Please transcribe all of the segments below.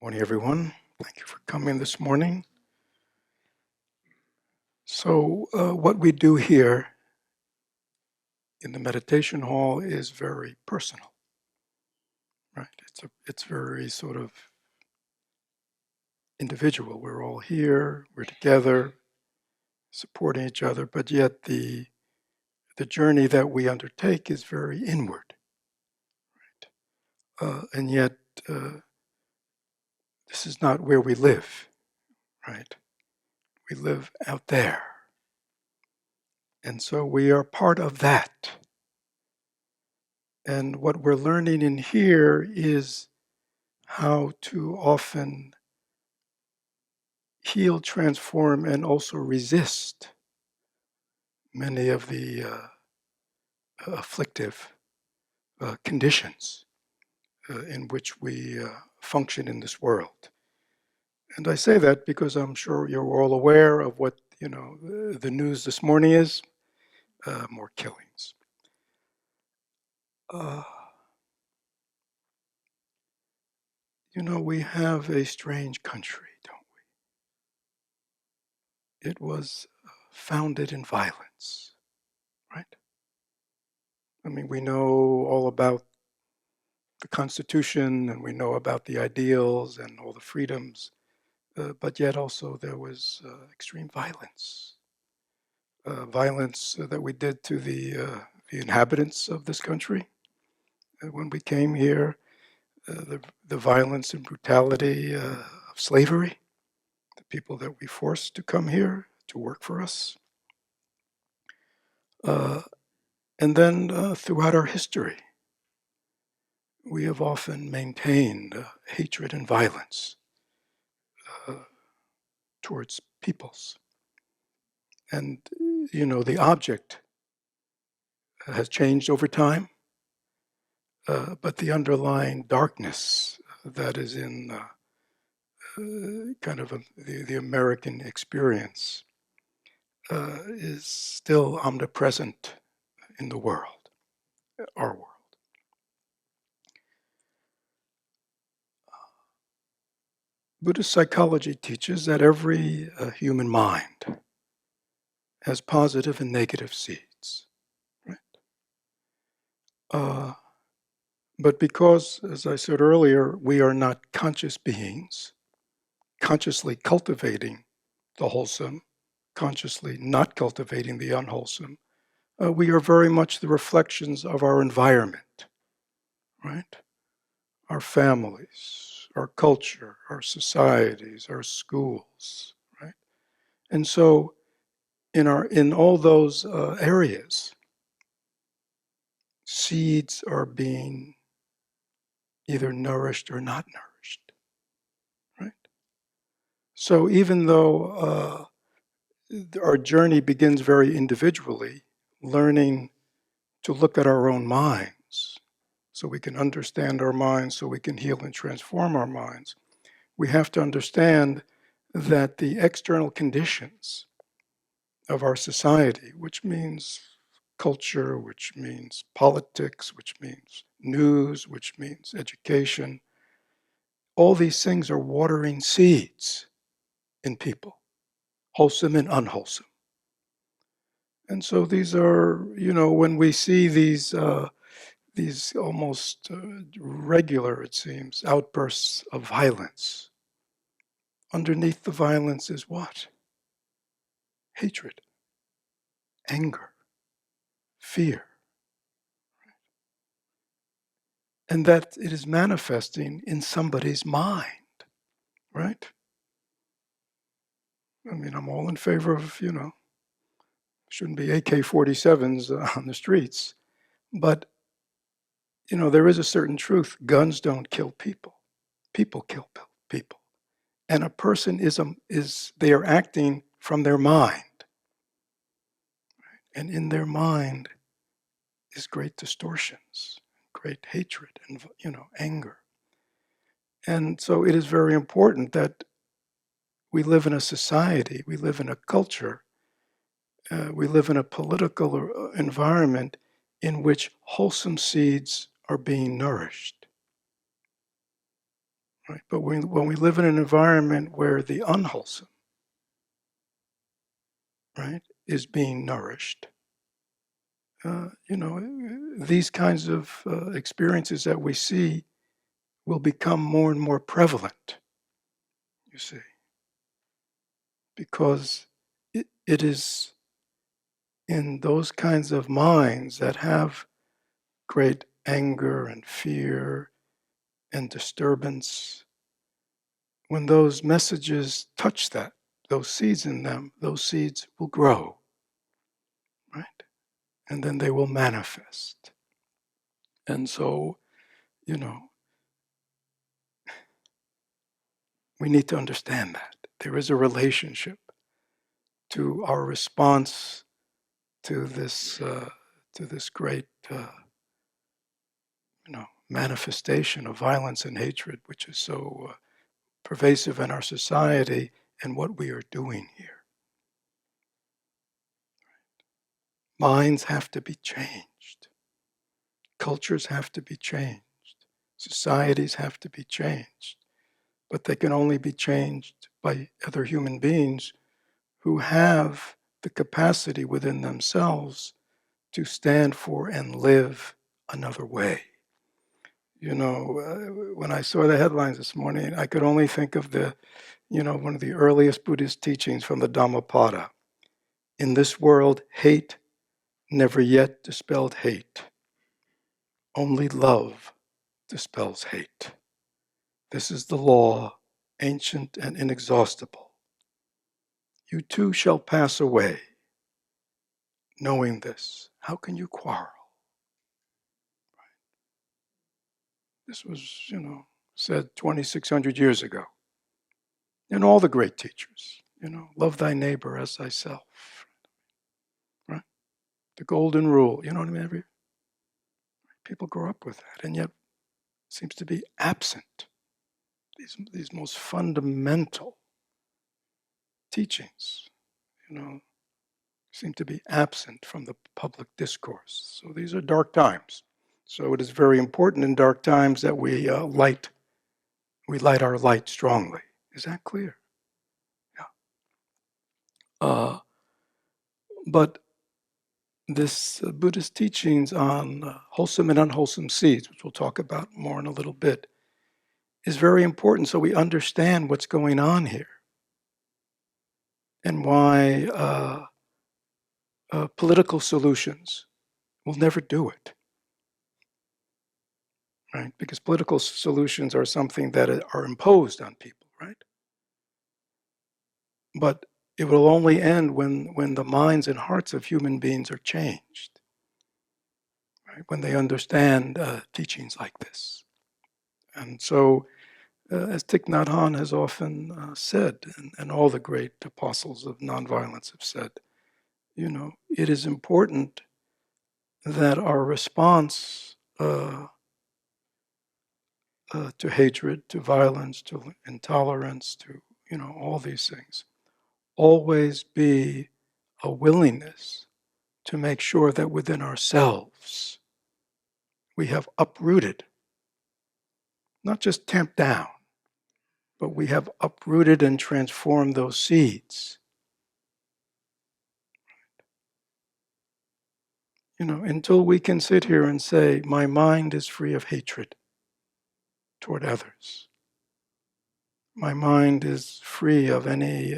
Morning, everyone. Thank you for coming this morning. So, what we do here in the meditation hall is very personal, right? It's very sort of individual. We're all here, we're together, supporting each other, but yet the journey that we undertake is very inward, and yet this is not where we live, right? We live out there, and so we are part of that. And what we're learning in here is how to often heal, transform, and also resist many of the afflictive conditions in which we function in this world. And I say that because I'm sure you're all aware of what the news this morning is: more killings. Uh, we have a strange country, don't we? It was founded in violence, right? I mean, we know all about the Constitution and we know about the ideals and all the freedoms, but yet also there was extreme violence. Violence that we did to the inhabitants of this country when we came here, the violence and brutality of slavery, the people that we forced to come here to work for us. And then throughout our history, we have often maintained hatred and violence towards peoples. And, the object has changed over time, but the underlying darkness that is in kind of the American experience is still omnipresent in the world, our world. Buddhist psychology teaches that every human mind has positive and negative seeds, right? But because, as I said earlier, we are not conscious beings, consciously cultivating the wholesome, consciously not cultivating the unwholesome, we are very much the reflections of our environment, right? Our families, our culture, our societies, our schools, right? And so in all those areas, seeds are being either nourished or not nourished, right? So even though our journey begins very individually, learning to look at our own minds so we can understand our minds, so we can heal and transform our minds, we have to understand that the external conditions of our society, which means culture, which means politics, which means news, which means education, all these things are watering seeds in people, wholesome and unwholesome. And so these are, when we see these almost regular, it seems, outbursts of violence, underneath the violence is what? Hatred, anger, fear. And that it is manifesting in somebody's mind, right? I mean, I'm all in favor of, shouldn't be AK-47s on the streets, but there is a certain truth. Guns don't kill people. People kill people. And a person they are acting from their mind. And in their mind is great distortions, great hatred, and anger. And so it is very important that we live in a society, we live in a culture, we live in a political environment in which wholesome seeds are being nourished. right? But when we live in an environment where the unwholesome, right, is being nourished, these kinds of experiences that we see will become more and more prevalent, you see, because it is in those kinds of minds that have great anger and fear and disturbance, when those messages touch those seeds in them, those seeds will grow, right? And then they will manifest. And so, you know, we need to understand that. There is a relationship to our response to this great manifestation of violence and hatred, which is so pervasive in our society, and what we are doing here. Minds have to be changed. Cultures have to be changed. Societies have to be changed. But they can only be changed by other human beings who have the capacity within themselves to stand for and live another way. When I saw the headlines this morning, I could only think of one of the earliest Buddhist teachings from the Dhammapada. In this world, hate never yet dispelled hate. Only love dispels hate. This is the law, ancient and inexhaustible. You too shall pass away. Knowing this, how can you quarrel? This was, said 2,600 years ago. And all the great teachers, love thy neighbor as thyself. Right? The golden rule, you know what I mean? People grow up with that, and yet it seems to be absent. These most fundamental teachings, seem to be absent from the public discourse. So these are dark times. So it is very important in dark times that we light our light strongly. Is that clear? Yeah. But this Buddhist teachings on wholesome and unwholesome seeds, which we'll talk about more in a little bit, is very important so we understand what's going on here and why political solutions will never do it. Right? Because political solutions are something that are imposed on people, right? But it will only end when the minds and hearts of human beings are changed, right? When they understand teachings like this. And so, as Thich Nhat Hanh has often said, and all the great apostles of nonviolence have said, it is important that our response to hatred, to violence, to intolerance, to all these things, always be a willingness to make sure that within ourselves we have uprooted, not just tamped down, but we have uprooted and transformed those seeds. Until we can sit here and say, my mind is free of hatred toward others. My mind is free of any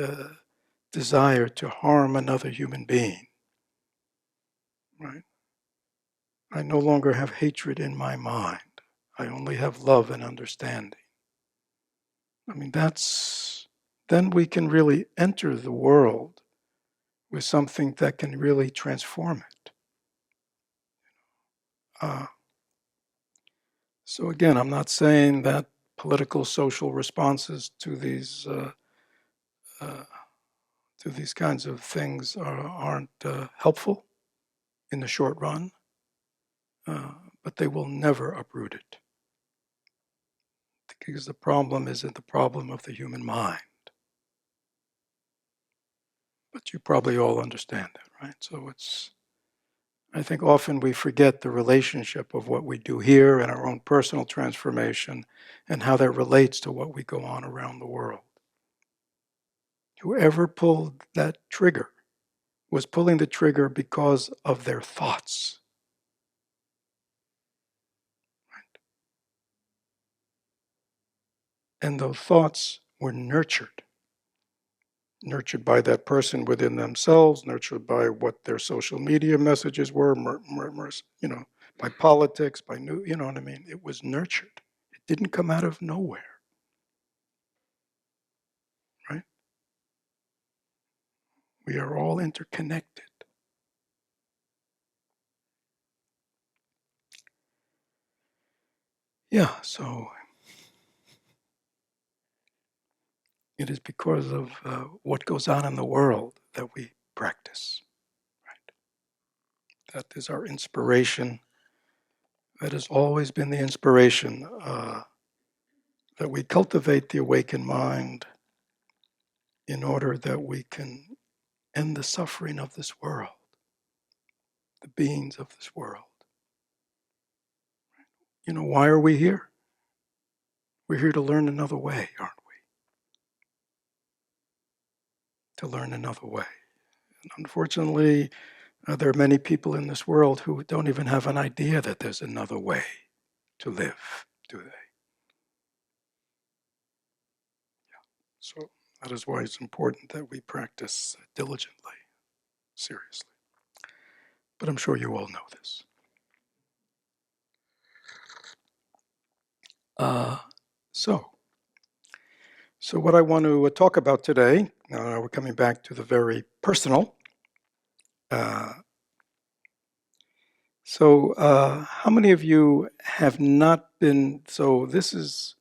desire to harm another human being. Right? I no longer have hatred in my mind. I only have love and understanding. I mean, then we can really enter the world with something that can really transform it. So again, I'm not saying that political social responses to these kinds of things aren't helpful in the short run, but they will never uproot it. Because the problem isn't the problem of the human mind. But you probably all understand that, right? So I think often we forget the relationship of what we do here and our own personal transformation and how that relates to what we go on around the world. Whoever pulled that trigger was pulling the trigger because of their thoughts. And those thoughts were nurtured by that person within themselves, nurtured by what their social media messages were, by politics, by new, you know what I mean? It was nurtured. It didn't come out of nowhere, right? We are all interconnected. Yeah, so it is because of what goes on in the world that we practice. Right? That is our inspiration. That has always been the inspiration, that we cultivate the awakened mind in order that we can end the suffering of this world, the beings of this world. You know, why are we here? We're here to learn another way, aren't we? To learn another way. And unfortunately, there are many people in this world who don't even have an idea that there's another way to live, do they? Yeah. So that is why it's important that we practice diligently, seriously. But I'm sure you all know this. So what I want to talk about today, we're coming back to the very personal. How many of you have not been? So this is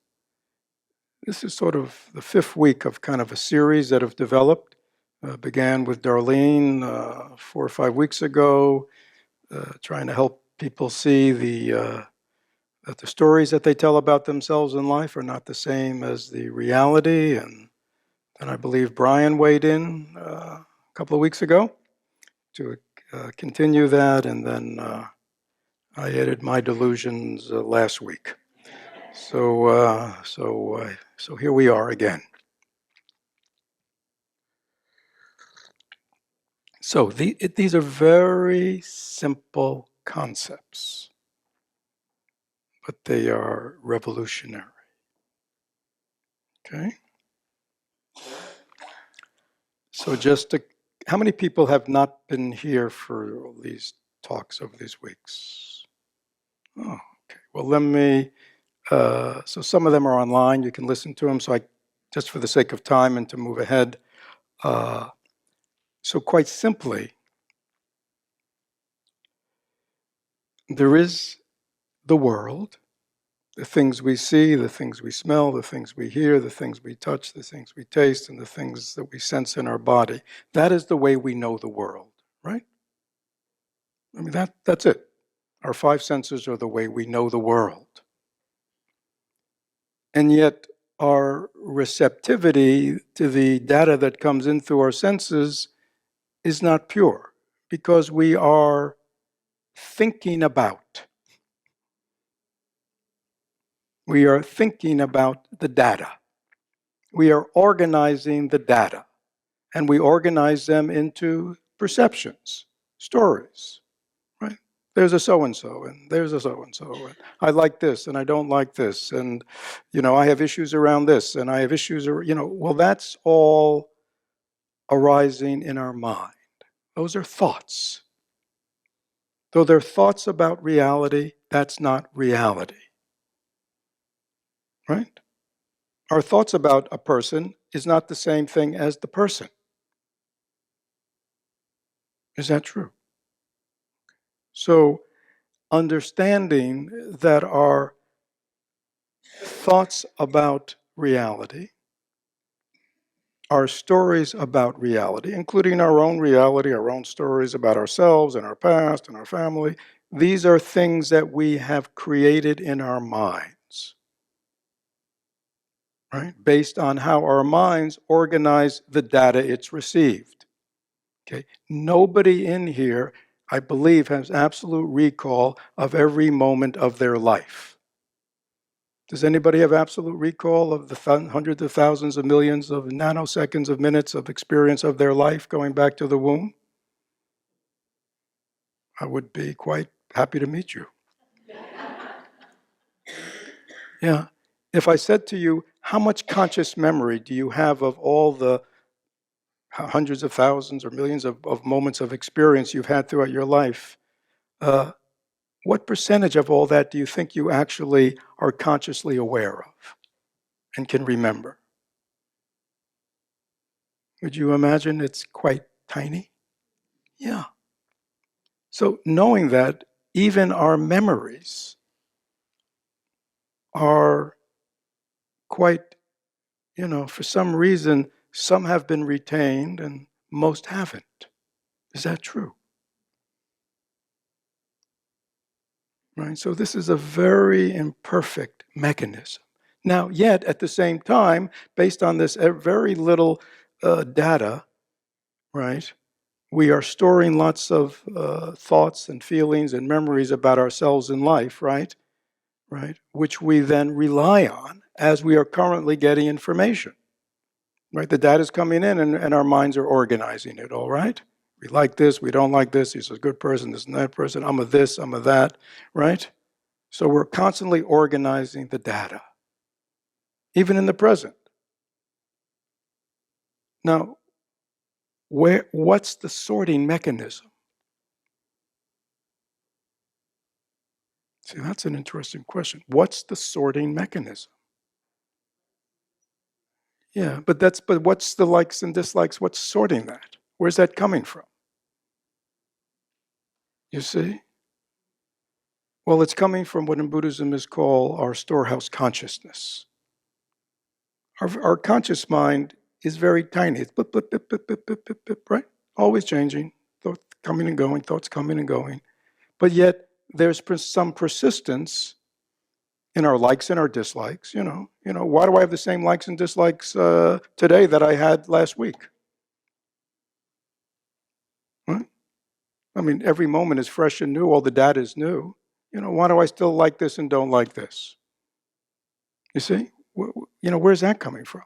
sort of the fifth week of kind of a series that have developed. Began with Darlene 4 or 5 weeks ago, trying to help people see that the stories that they tell about themselves in life are not the same as the reality. And then I believe Brian weighed in a couple of weeks ago to continue that, and then I added my delusions last week. So here we are again. So these are very simple concepts, but they are revolutionary. Okay. So how many people have not been here for all these talks over these weeks? Oh, okay. Well, so some of them are online. You can listen to them. So just for the sake of time and to move ahead. So quite simply, there is the world, the things we see, the things we smell, the things we hear, the things we touch, the things we taste, and the things that we sense in our body. That is the way we know the world, right? I mean, that's it. Our 5 senses are the way we know the world. And yet, our receptivity to the data that comes in through our senses is not pure because we are thinking about. We are thinking about the data. We are organizing the data, and we organize them into perceptions, stories, right? There's a so-and-so, and there's a so-and-so, and I like this, and I don't like this, and, I have issues around this, and I have issues, well, that's all arising in our mind. Those are thoughts. Though they're thoughts about reality, that's not reality, right? Our thoughts about a person is not the same thing as the person. Is that true? So, understanding that our thoughts about reality, our stories about reality, including our own reality, our own stories about ourselves and our past and our family, these are things that we have created in our minds, right? Based on how our minds organize the data it's received. Okay. Nobody in here, I believe, has absolute recall of every moment of their life. Does anybody have absolute recall of the hundreds of thousands of millions of nanoseconds of minutes of experience of their life going back to the womb? I would be quite happy to meet you. Yeah. If I said to you, how much conscious memory do you have of all the hundreds of thousands or millions of moments of experience you've had throughout your life, what percentage of all that do you think you actually are consciously aware of and can remember? Would you imagine it's quite tiny? Yeah. So knowing that even our memories are quite, for some reason, some have been retained and most haven't. Is that true? Right? So this is a very imperfect mechanism. Now, yet at the same time, based on this very little data, right, we are storing lots of thoughts and feelings and memories about ourselves in life, right? Right, which we then rely on as we are currently getting information. Right, the data is coming in, and our minds are organizing it. All right, we like this, we don't like this. He's a good person, this and that person. I'm a this, I'm a that. Right. So we're constantly organizing the data, even in the present. Now, what's the sorting mechanism? See, that's an interesting question. What's the sorting mechanism? Yeah, but what's the likes and dislikes? What's sorting that? Where's that coming from? You see? Well, it's coming from what in Buddhism is called our storehouse consciousness. Our conscious mind is very tiny. It's blip, blip, blip, blip, blip, blip, blip, blip, right? Always changing, thoughts coming and going, thoughts coming and going. But yet there's some persistence in our likes and our dislikes. Why do I have the same likes and dislikes today that I had last week? Right? I mean, every moment is fresh and new. All the data is new. Why do I still like this and don't like this? You see? Where's that coming from?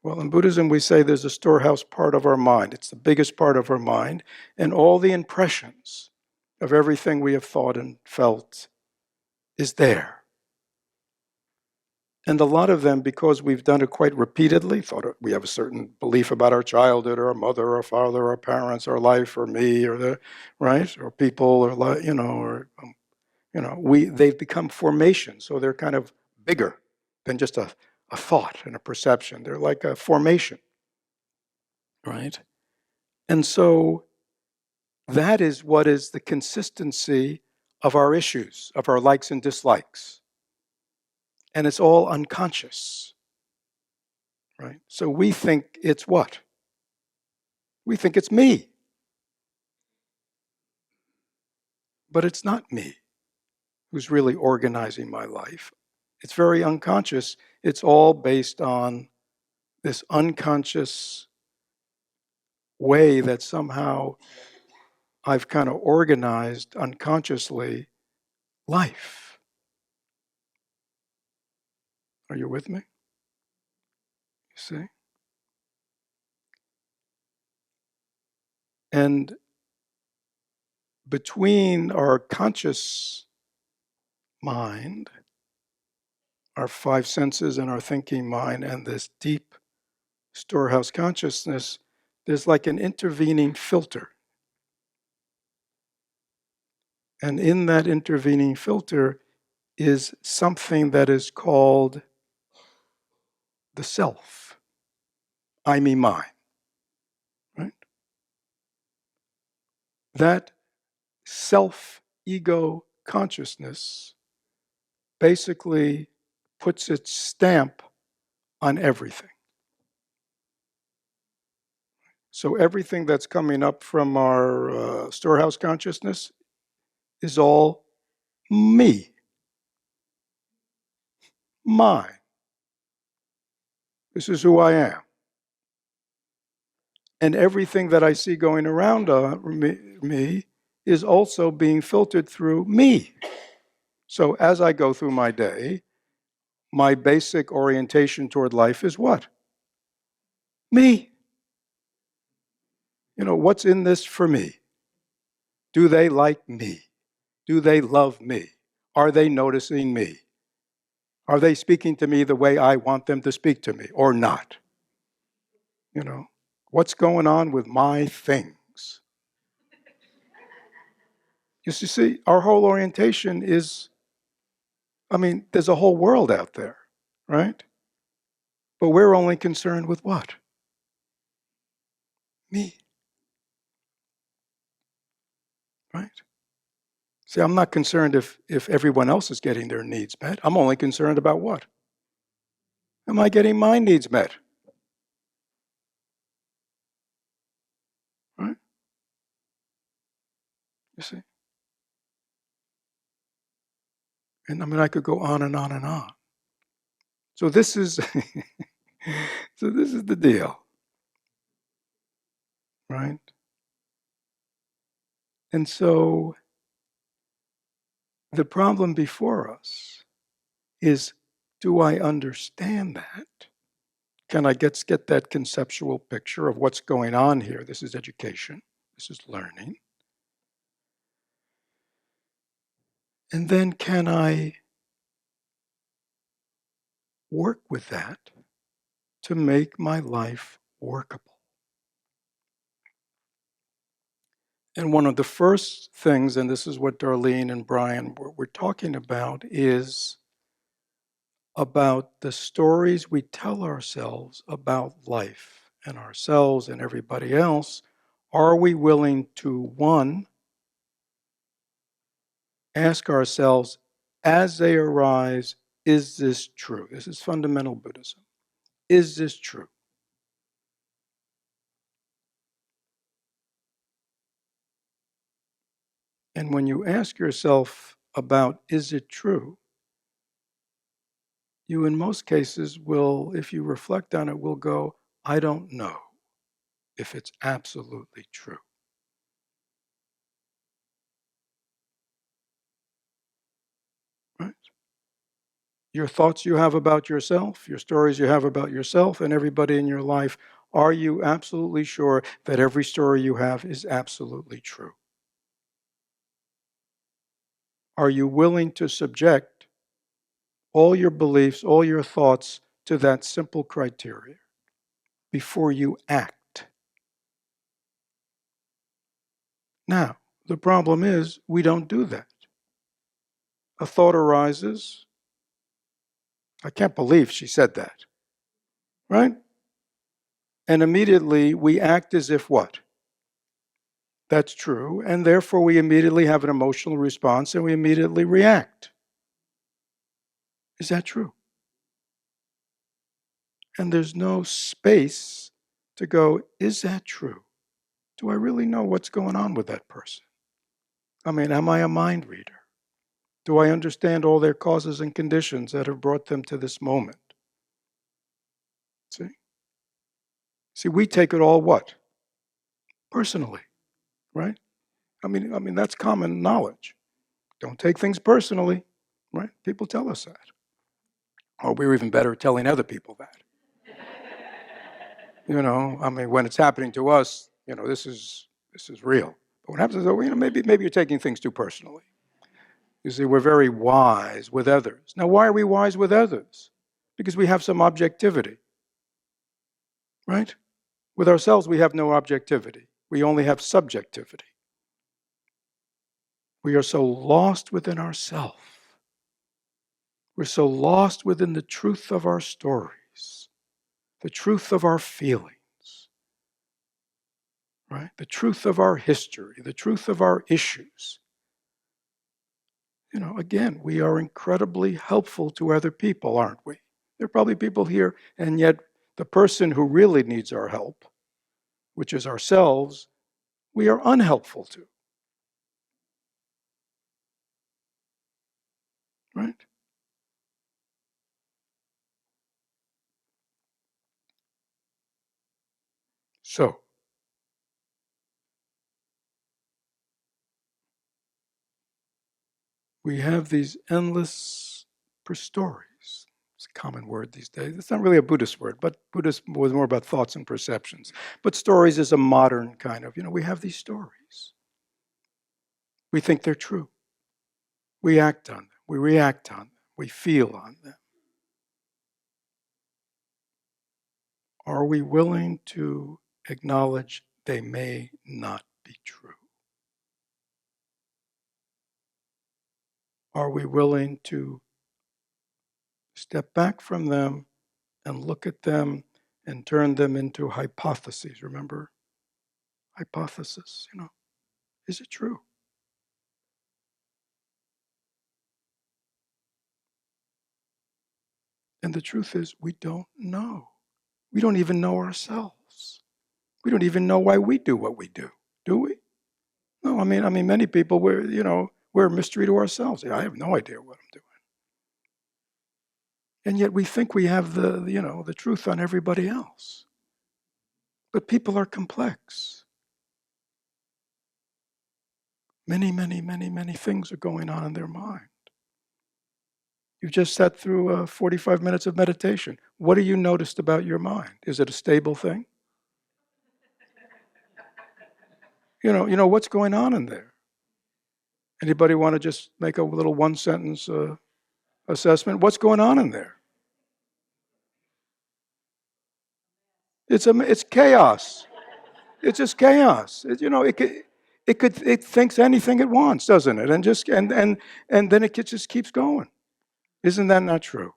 Well, in Buddhism, we say there's a storehouse part of our mind. It's the biggest part of our mind. And all the impressions of everything we have thought and felt is there. And a lot of them, because we've done it quite repeatedly, we have a certain belief about our childhood or our mother or our father or our parents or life or me or right? Or people they've become formations. So they're kind of bigger than just a thought and a perception. They're like a formation, right? And so that is what is the consistency of our issues, of our likes and dislikes. And it's all unconscious, right? So we think it's what? We think it's me. But it's not me who's really organizing my life. It's very unconscious. It's all based on this unconscious way that somehow I've kind of organized unconsciously life. Are you with me? You see? And between our conscious mind, our five senses and our thinking mind, and this deep storehouse consciousness, there's like an intervening filter. And in that intervening filter is something that is called the self. I, me, mine. Right? That self-ego consciousness basically puts its stamp on everything. So everything that's coming up from our storehouse consciousness is all me, mine. This is who I am. And everything that I see going around me is also being filtered through me. So as I go through my day, my basic orientation toward life is what? Me. What's in this for me? Do they like me? Do they love me? Are they noticing me? Are they speaking to me the way I want them to speak to me or not? What's going on with my things? You see, our whole orientation is, there's a whole world out there, right? But we're only concerned with what? Me, right? See, I'm not concerned if everyone else is getting their needs met. I'm only concerned about what? Am I getting my needs met? Right? You see? And I could go on and on and on. So this is so this is the deal. Right? And so the problem before us is, do I understand that? Can I get that conceptual picture of what's going on here? This is education. This is learning. And then can I work with that to make my life workable? And one of the first things, and this is what Darlene and Brian were talking about, is about the stories we tell ourselves about life and ourselves and everybody else. Are we willing to, one, ask ourselves, as they arise, is this true? This is fundamental Buddhism. Is this true? And when you ask yourself about, is it true? You, in most cases, will, if you reflect on it, will go, I don't know if it's absolutely true. Right? Your thoughts you have about yourself, your stories you have about yourself and everybody in your life, are you absolutely sure that every story you have is absolutely true? Are you willing to subject all your beliefs, all your thoughts to that simple criteria before you act? Now, the problem is we don't do that. A thought arises. I can't believe she said that. Right? And immediately we act as if what? That's true. And therefore we immediately have an emotional response and we immediately react. Is that true? And there's no space to go, is that true? Do I really know what's going on with that person? Am I a mind reader? Do I understand all their causes and conditions that have brought them to this moment? See? See, we take it all what? Personally, right? That's common knowledge. Don't take things personally, right? People tell us that. Or we're even better at telling other people that. When it's happening to us, this is real. But what happens is, maybe you're taking things too personally. You see, we're very wise with others. Now, why are we wise with others? Because we have some objectivity, right? With ourselves, we have no objectivity. We only have subjectivity. We are so lost within ourselves. We're so lost within the truth of our stories, the truth of our feelings, right? The truth of our history, the truth of our issues. Again, we are incredibly helpful to other people, aren't we? There are probably people here, and yet the person who really needs our help, which is ourselves, we are unhelpful to, right? So, we have these endless stories. It's a common word these days. It's not really a Buddhist word, but Buddhist was more about thoughts and perceptions. But stories is a modern kind of, we have these stories. We think they're true. We act on them. We react on them. We feel on them. Are we willing to acknowledge they may not be true? Are we willing to step back from them and look at them and turn them into hypotheses? Remember? Hypothesis, is it true? And the truth is, we don't know. We don't even know ourselves. We don't even know why we do what we do we? No, I mean, many people, we're a mystery to ourselves. I have no idea what I'm doing. And yet we think we have the truth on everybody else. But people are complex. Many, many, many, many things are going on in their mind. You just sat through 45 minutes of meditation. What have you noticed about your mind? Is it a stable thing? What's going on in there? Anybody want to just make a little one-sentence assessment? What's going on in there? It's chaos. It's just chaos. It thinks anything it wants, doesn't it? And then it just keeps going. Isn't that not true?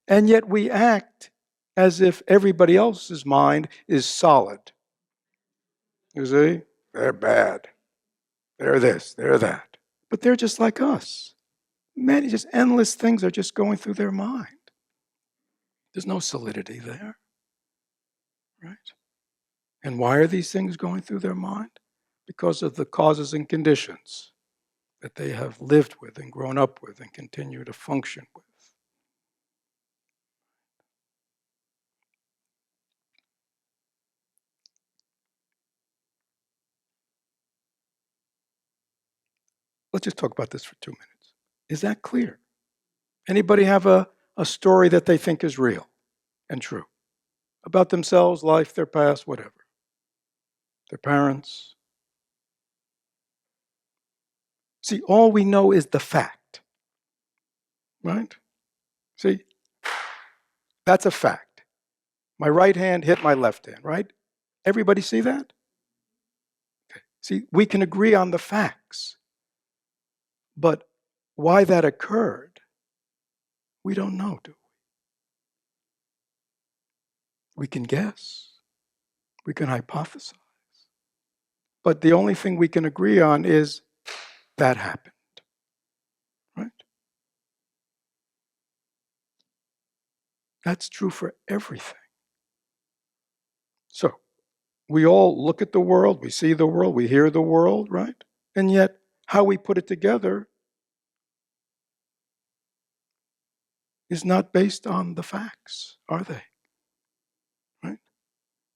And yet we act as if everybody else's mind is solid. You see? They're bad. They're this, they're that. But they're just like us. Many just endless things are just going through their mind. There's no solidity there. Right? And why are these things going through their mind? Because of the causes and conditions that they have lived with and grown up with and continue to function with. Let's just talk about this for 2 minutes. Is that clear? Anybody have a story that they think is real and true? About themselves, life, their past, whatever. Their parents. See, all we know is the fact. Right? See, that's a fact. My right hand hit my left hand, right? Everybody see that? Okay. See, we can agree on the facts. But why that occurred, we don't know, do we? We can guess. We can hypothesize. But the only thing we can agree on is that happened. Right? That's true for everything. So, we all look at the world, we see the world, we hear the world, right? And yet, how we put it together is not based on the facts, are they? Right?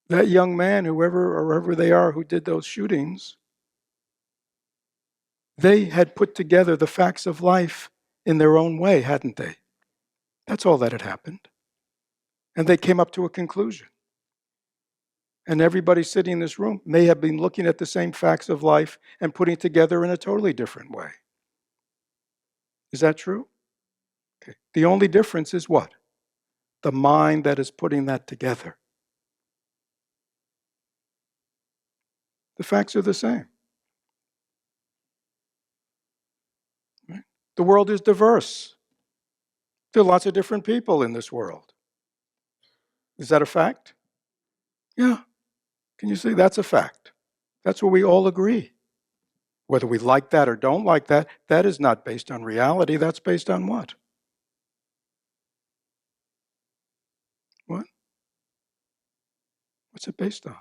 That young man, whoever they are who did those shootings, they had put together the facts of life in their own way, hadn't they? That's all that had happened. And they came up to a conclusion. And everybody sitting in this room may have been looking at the same facts of life and putting it together in a totally different way. Is that true? Okay. The only difference is what? The mind that is putting that together. The facts are the same. Right? The world is diverse. There are lots of different people in this world. Is that a fact? Yeah. Can you see? That's a fact. That's where we all agree. Whether we like that or don't like that, that is not based on reality. That's based on what? What? What's it based on?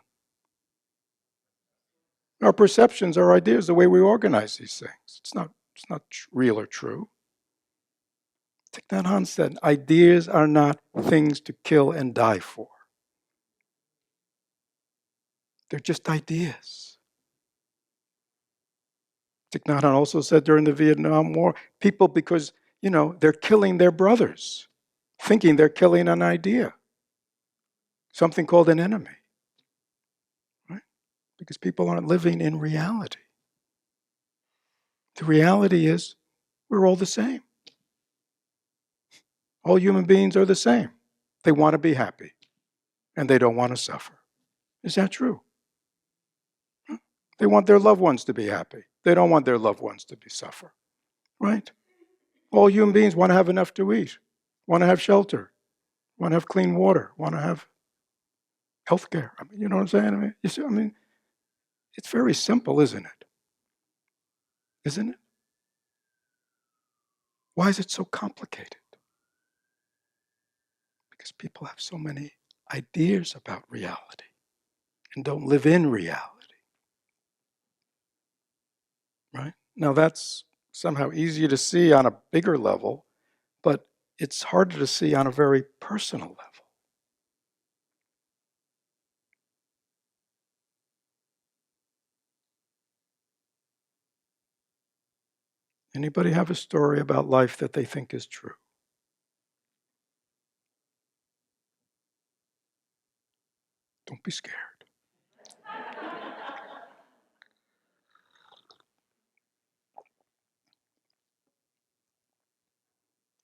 Our perceptions, our ideas, the way we organize these things. It's not real or true. Thich Nhat Hanh said, ideas are not things to kill and die for. They're just ideas. Thich Nhat Hanh also said during the Vietnam War, people, because, they're killing their brothers, thinking they're killing an idea, something called an enemy, right? Because people aren't living in reality. The reality is we're all the same. All human beings are the same. They want to be happy, and they don't want to suffer. Is that true? They want their loved ones to be happy. They don't want their loved ones to be suffer, right? All human beings want to have enough to eat, want to have shelter, want to have clean water, want to have health care. You know what I'm saying? It's very simple, isn't it? Isn't it? Why is it so complicated? Because people have so many ideas about reality and don't live in reality. Right? Now that's somehow easier to see on a bigger level, but it's harder to see on a very personal level. Anybody have a story about life that they think is true? Don't be scared.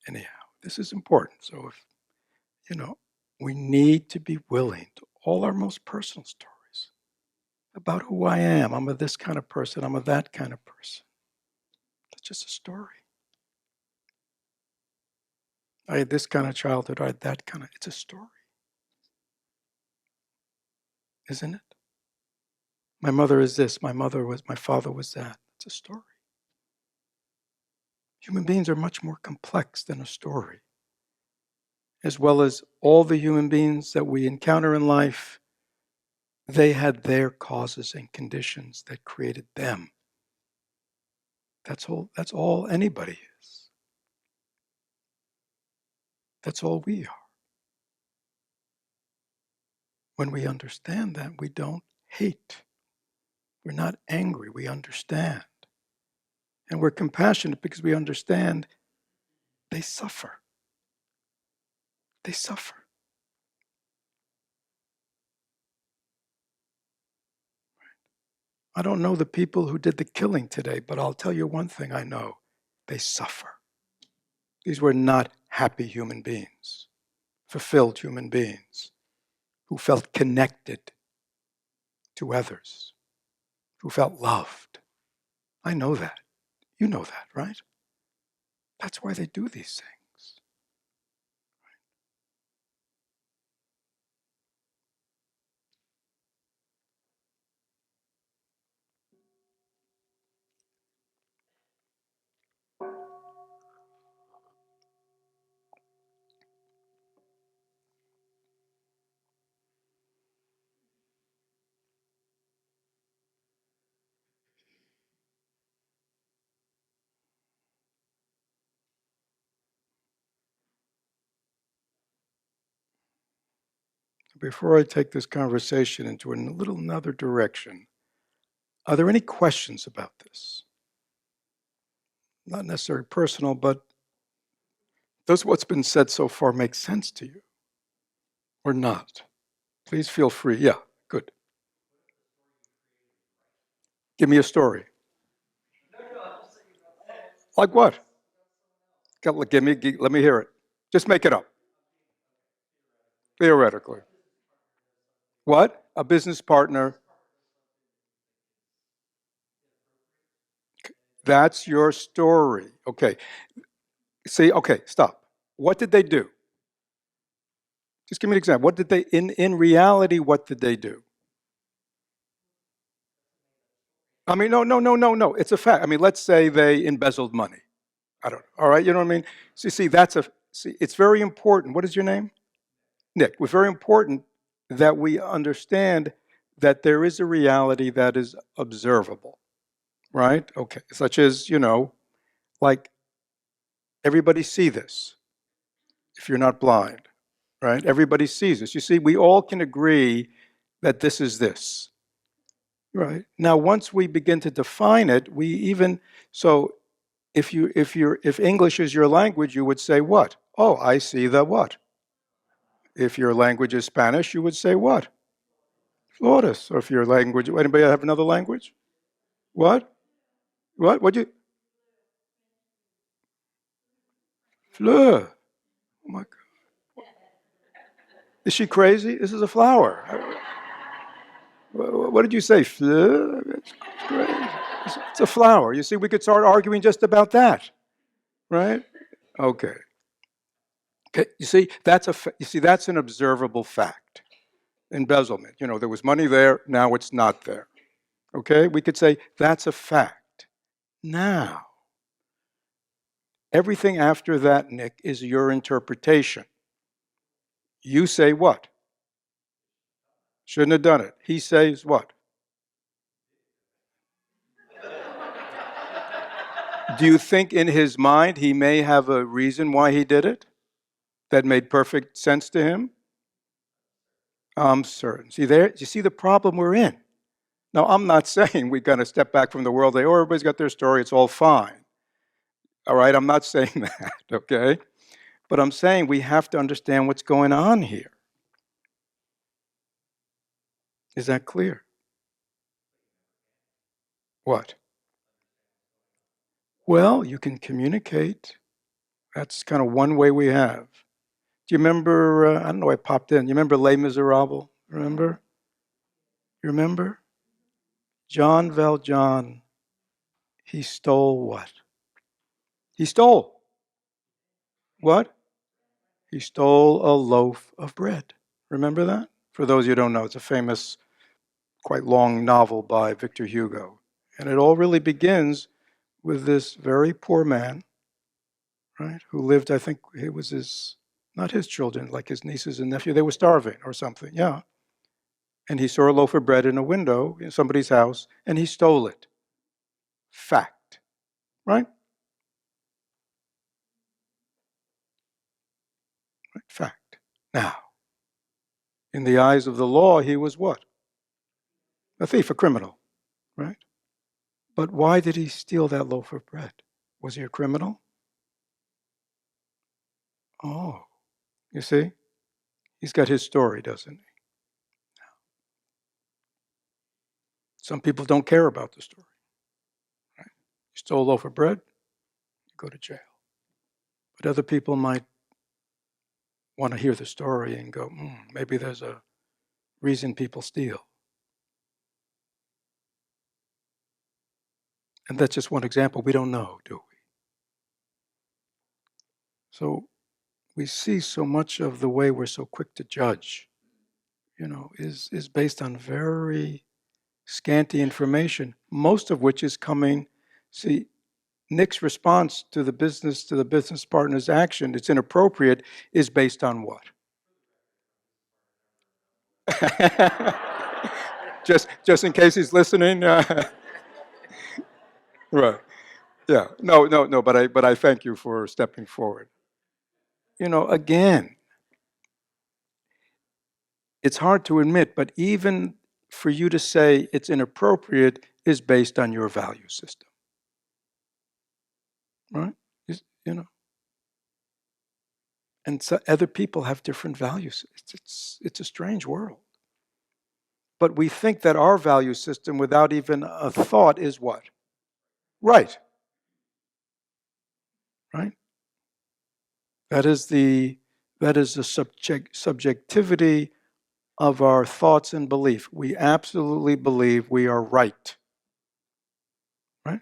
Anyhow, this is important. So if, we need to be willing to all our most personal stories about who I am. I'm a this kind of person. I'm a that kind of person. That's just a story. I had this kind of childhood. I had that kind of. It's a story, isn't it? My mother is this. My father was that. It's a story. Human beings are much more complex than a story. As well as all the human beings that we encounter in life, they had their causes and conditions that created them. That's all anybody is. That's all we are. When we understand that, we don't hate. We're not angry. We understand. And we're compassionate because we understand they suffer. They suffer. I don't know the people who did the killing today, but I'll tell you one thing I know. They suffer. These were not happy human beings, fulfilled human beings who felt connected to others, who felt loved. I know that. You know that, right? That's why they do these things. Before I take this conversation into a little another direction, are there any questions about this? Not necessarily personal, but does what's been said so far make sense to you or not? Please feel free. Yeah, good. Give me a story. Like what? Let me hear it. Just make it up. Theoretically. What? A business partner. That's your story. Okay. See, okay, stop. What did they do? Just give me an example. What did they, in reality, what did they do? No. It's a fact. Let's say they embezzled money. I don't know. All right, you know what I mean? See, it's very important. What is your name? Nick. It's very important that we understand that there is a reality that is observable, right? Okay, such as, like everybody see this if you're not blind, right? Everybody sees this. You see, we all can agree that this is this. Right. Now, once we begin to define it, we even, so if English is your language, you would say what? Oh, I see the what? If your language is Spanish, you would say what? Flores. Or if your language, anybody have another language? What? What? What'd you? Fleur. Oh my God. Is she crazy? This is a flower. What did you say? Fleur? It's crazy. It's a flower. You see, we could start arguing just about that, right? Okay. Okay. You see, that's an observable fact. Embezzlement. There was money there. Now it's not there. Okay. We could say that's a fact. Now, everything after that, Nick, is your interpretation. You say what? Shouldn't have done it. He says what? Do you think in his mind he may have a reason why he did it that made perfect sense to him? I'm certain. See there, you see the problem we're in. Now, I'm not saying we've got to step back from the world. Oh, everybody's got their story. It's all fine. All right, I'm not saying that, okay? But I'm saying we have to understand what's going on here. Is that clear? What? Well, you can communicate. That's kind of one way we have. Do you remember, I don't know, I popped in. You remember Les Miserables? Remember? You remember? Jean Valjean, he stole what? He stole what? He stole a loaf of bread. Remember that? For those of you who don't know, it's a famous, quite long novel by Victor Hugo. And it all really begins with this very poor man, right, who lived, I think it was not his children, like his nieces and nephews. They were starving or something, yeah. And he saw a loaf of bread in a window in somebody's house, and he stole it. Fact, right? Fact. Now, in the eyes of the law, he was what? A thief, a criminal, right? But why did he steal that loaf of bread? Was he a criminal? Oh, you see? He's got his story, doesn't he? Some people don't care about the story. Right? You stole a loaf of bread, you go to jail. But other people might want to hear the story and go, maybe there's a reason people steal. And that's just one example. We don't know, do we? So we see so much of the way we're so quick to judge, is based on very scanty information, most of which is coming. See, Nick's response to the business partner's action, it's inappropriate, is based on what? just in case he's listening. Right. Yeah. No. But I thank you for stepping forward. Again, it's hard to admit, but even for you to say it's inappropriate is based on your value system, right? And so other people have different values. It's a strange world. But we think that our value system, without even a thought, is what? Right. Right? That is the subjectivity of our thoughts and belief. We absolutely believe we are right. Right?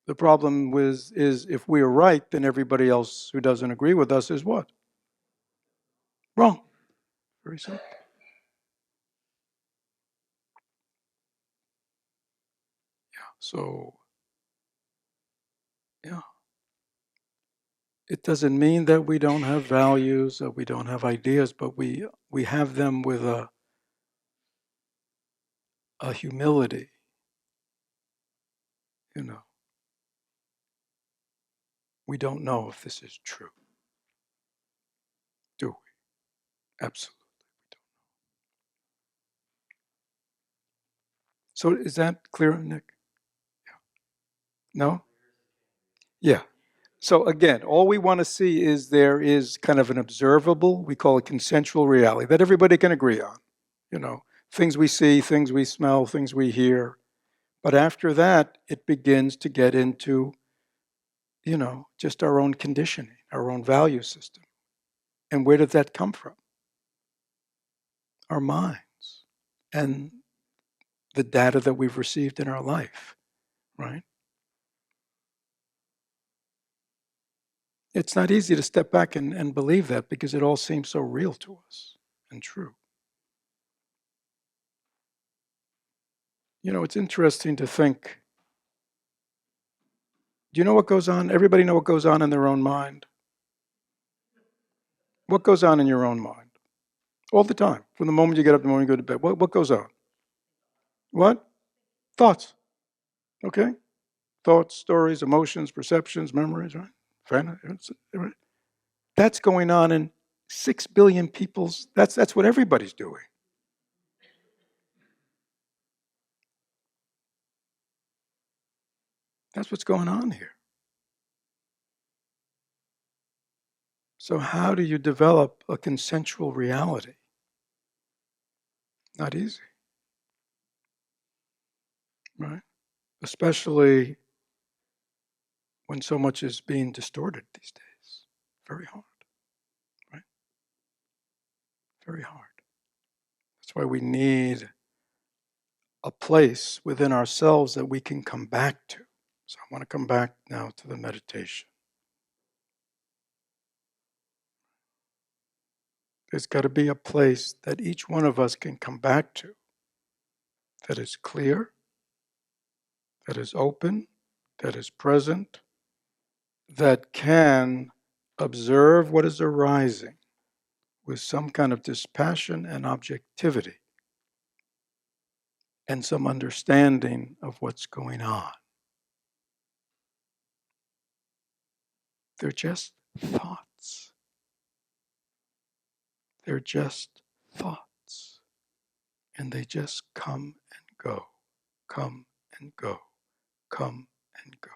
The problem is if we are right, then everybody else who doesn't agree with us is what? Wrong. Very simple. Yeah. So, yeah. It doesn't mean that we don't have values, that we don't have ideas, but we have them with a humility, We don't know if this is true, do we? Absolutely. So is that clear, Nick? No? Yeah. So again, all we want to see is there is kind of an observable, we call it consensual reality, that everybody can agree on. You know, things we see, things we smell, things we hear. But after that, it begins to get into, just our own conditioning, our own value system. And where did that come from? Our minds and the data that we've received in our life, right? It's not easy to step back and believe that because it all seems so real to us and true. It's interesting to think. Do you know what goes on? Everybody know what goes on in their own mind? What goes on in your own mind? All the time. From the moment you get up, the moment you go to bed. What goes on? What? Thoughts. Okay? Thoughts, stories, emotions, perceptions, memories, right? Right? That's going on in 6 billion people's, that's what everybody's doing. That's what's going on here. So how do you develop a consensual reality? Not easy, right? Especially when so much is being distorted these days. Very hard, right? Very hard. That's why we need a place within ourselves that we can come back to. So I want to come back now to the meditation. There's got to be a place that each one of us can come back to that is clear, that is open, that is present, that can observe what is arising with some kind of dispassion and objectivity and some understanding of what's going on. They're just thoughts. They're just thoughts. And they just come and go, come and go, come and go.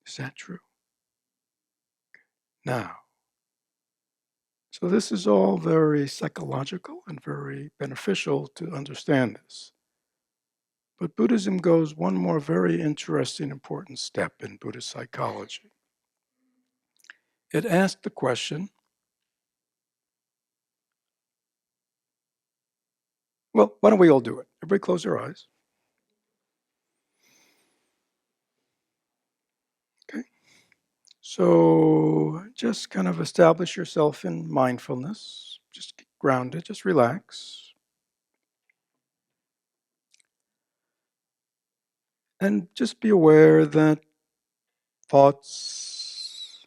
Is that true? Now, so this is all very psychological and very beneficial to understand this. But Buddhism goes one more very interesting, important step in Buddhist psychology. It asked the question, well, why don't we all do it? Everybody close their eyes. Okay. So just kind of establish yourself in mindfulness. Just get grounded, just relax. And just be aware that thoughts,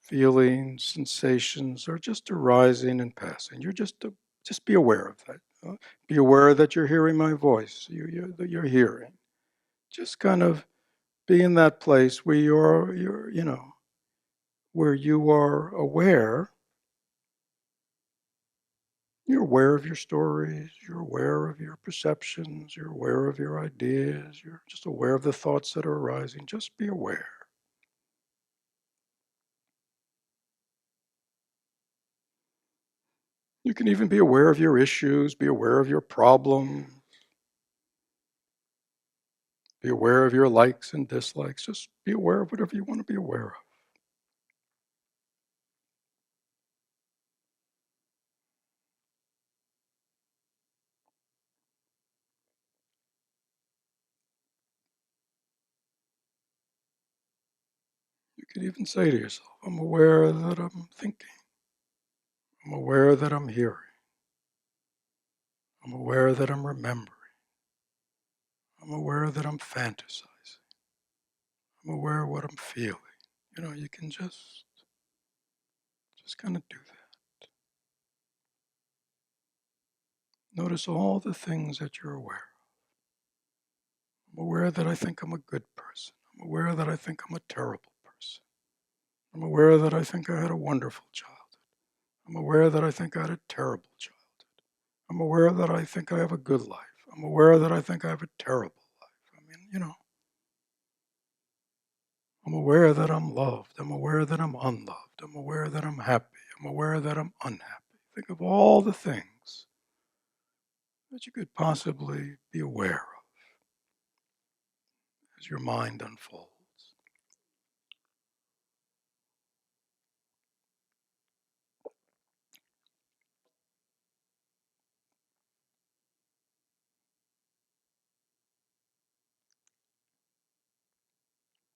feelings, sensations are just arising and passing. Just be aware of that. Be aware that you're hearing my voice, that you're hearing. Just kind of be in that place where where you are aware. You're aware of your stories, you're aware of your perceptions, you're aware of your ideas, you're just aware of the thoughts that are arising. Just be aware. You can even be aware of your issues, be aware of your problems, be aware of your likes and dislikes. Just be aware of whatever you want to be aware of. You could even say to yourself, I'm aware that I'm thinking. I'm aware that I'm hearing. I'm aware that I'm remembering. I'm aware that I'm fantasizing. I'm aware of what I'm feeling. You can just kind of do that. Notice all the things that you're aware of. I'm aware that I think I'm a good person. I'm aware that I think I'm a terrible person. I'm aware that I think I had a wonderful childhood. I'm aware that I think I had a terrible childhood. I'm aware that I think I have a good life. I'm aware that I think I have a terrible life. I mean, I'm aware that I'm loved. I'm aware that I'm unloved. I'm aware that I'm happy. I'm aware that I'm unhappy. Think of all the things that you could possibly be aware of as your mind unfolds.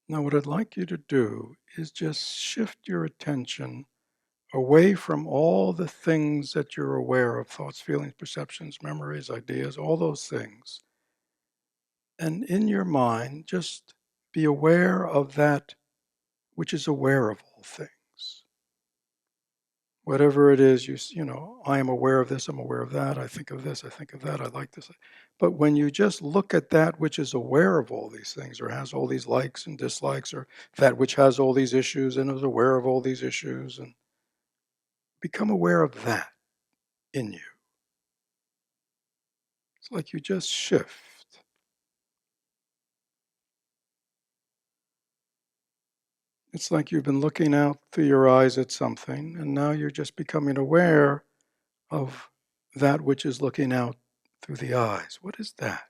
Now, what I'd like you to do is just shift your attention away from all the things that you're aware of, thoughts, feelings, perceptions, memories, ideas, all those things. And in your mind, just be aware of that which is aware of all things. Whatever it is, I am aware of this, I'm aware of that, I think of this, I think of that, I like this. But when you just look at that which is aware of all these things, or has all these likes and dislikes, or that which has all these issues and is aware of all these issues, and become aware of that in you. It's like you just shift. It's like you've been looking out through your eyes at something, and now you're just becoming aware of that which is looking out through the eyes. What is that?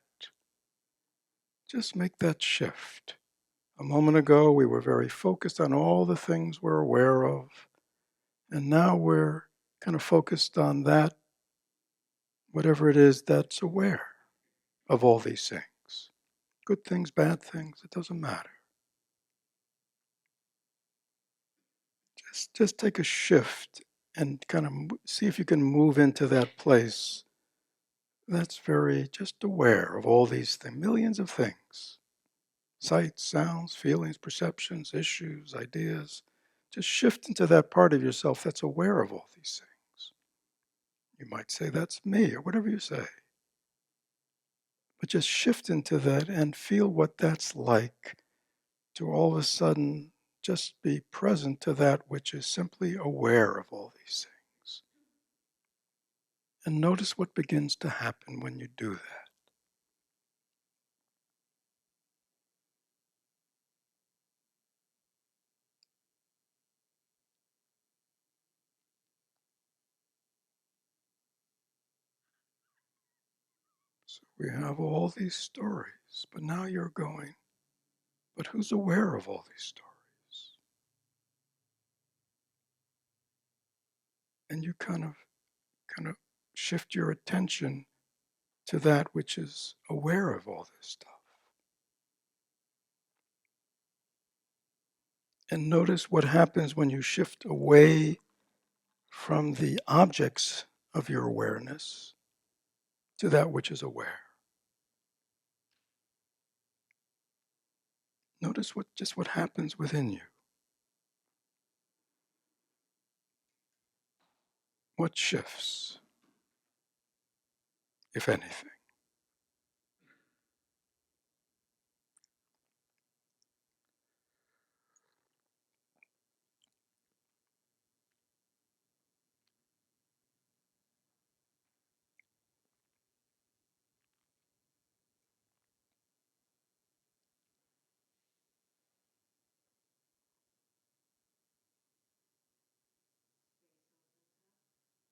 Just make that shift. A moment ago, we were very focused on all the things we're aware of, and now we're kind of focused on that, whatever it is that's aware of all these things. Good things, bad things, it doesn't matter. Just take a shift and kind of see if you can move into that place that's very just aware of all these things, millions of things. Sights, sounds, feelings, perceptions, issues, ideas. Just shift into that part of yourself that's aware of all these things. You might say, that's me, or whatever you say. But just shift into that and feel what that's like to all of a sudden just be present to that which is simply aware of all these things. And notice what begins to happen when you do that. So we have all these stories, but now you're going, but who's aware of all these stories? And you kind of shift your attention to that which is aware of all this stuff. And notice what happens when you shift away from the objects of your awareness to that which is aware. Notice what happens within you. What shifts, if anything?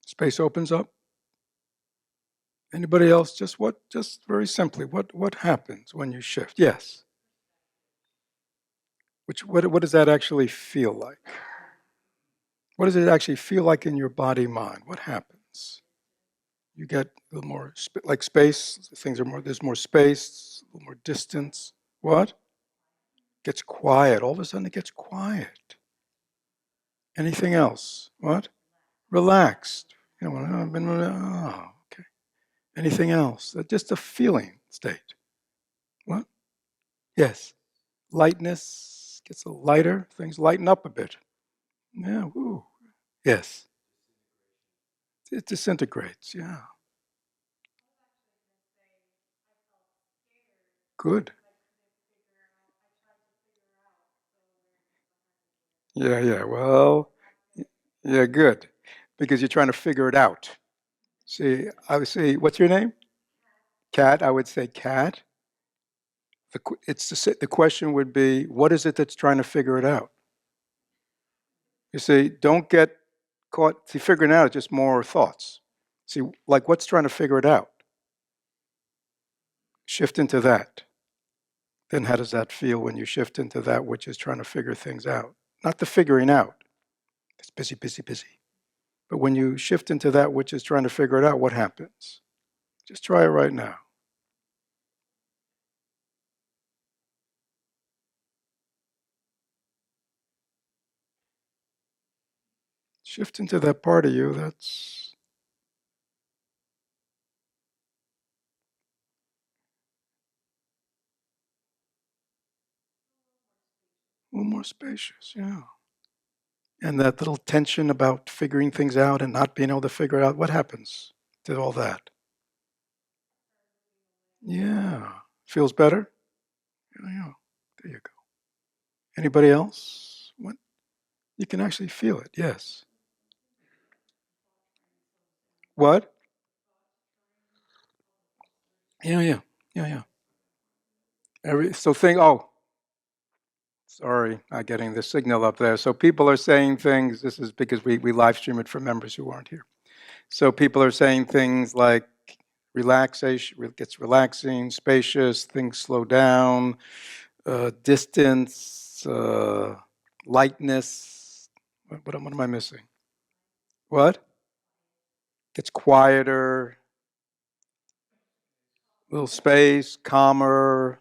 Space opens up. Anybody else? Just very simply, what happens when you shift? Yes. What does that actually feel like? What does it actually feel like in your body mind? What happens? You get a little more like space. Things are more. There's more space, a little more distance. What? Gets quiet. All of a sudden, it gets quiet. Anything else? What? Relaxed. I've been. Oh, okay. Anything else? Just a feeling state. What? Yes. Lightness gets a little lighter. Things lighten up a bit. Yeah. Woo. Yes. It disintegrates. Yeah. Good. Yeah. Yeah. Well. Yeah. Good. Because you're trying to figure it out. See, I would say, what's your name? Cat. I would say cat. The question would be, what is it that's trying to figure it out? You see, don't get caught. See, figuring out is just more thoughts. See, like what's trying to figure it out? Shift into that. Then how does that feel when you shift into that which is trying to figure things out? Not the figuring out. It's busy, busy, busy. But when you shift into that which is trying to figure it out, what happens? Just try it right now. Shift into that part of you that's a little more spacious, yeah. And that little tension about figuring things out and not being able to figure it out, what happens to all that? Yeah. Feels better? Yeah, yeah. There you go. Anybody else? What? You can actually feel it, yes. What? Yeah, yeah. Yeah, yeah. Sorry, not getting the signal up there. So people are saying things, this is because we live stream it for members who aren't here. So people are saying things like relaxation, it gets relaxing, spacious, things slow down, distance, lightness. What am I missing? What? Gets quieter, little space, calmer,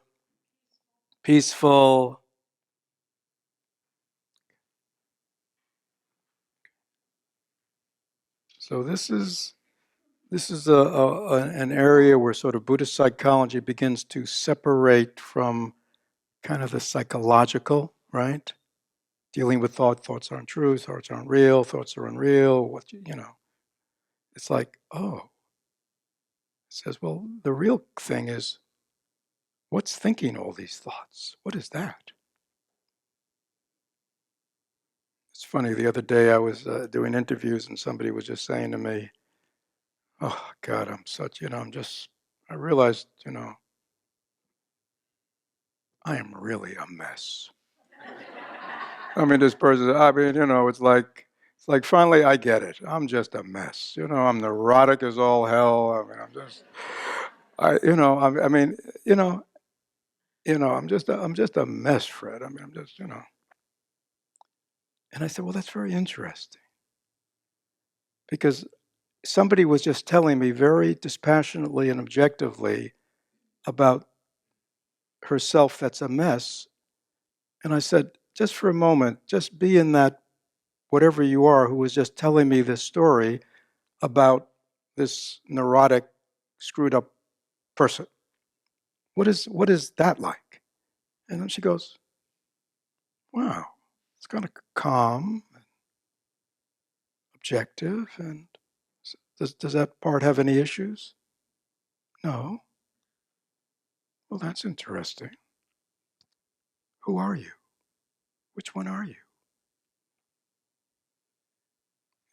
peaceful. So this is an area where sort of Buddhist psychology begins to separate from kind of the psychological, right? Dealing with thoughts aren't true, thoughts aren't real, thoughts are unreal. It's like, oh, it says, well, the real thing is what's thinking all these thoughts? What is that? It's funny. The other day I was doing interviews and somebody was just saying to me, "Oh God, I'm such, I realized, I am really a mess." I mean, this person, it's like finally I get it. I'm just a mess. I'm neurotic as all hell. I mean, I mean, I'm just a mess, Fred. I mean, I'm just. And I said, well, that's very interesting because somebody was just telling me very dispassionately and objectively about herself that's a mess. And I said, just for a moment, just be in that whatever you are who was just telling me this story about this neurotic, screwed up person. What is that like? And then she goes, wow, it's kind of calm, objective, and does that part have any issues? No. Well, that's interesting. Who are you? Which one are you?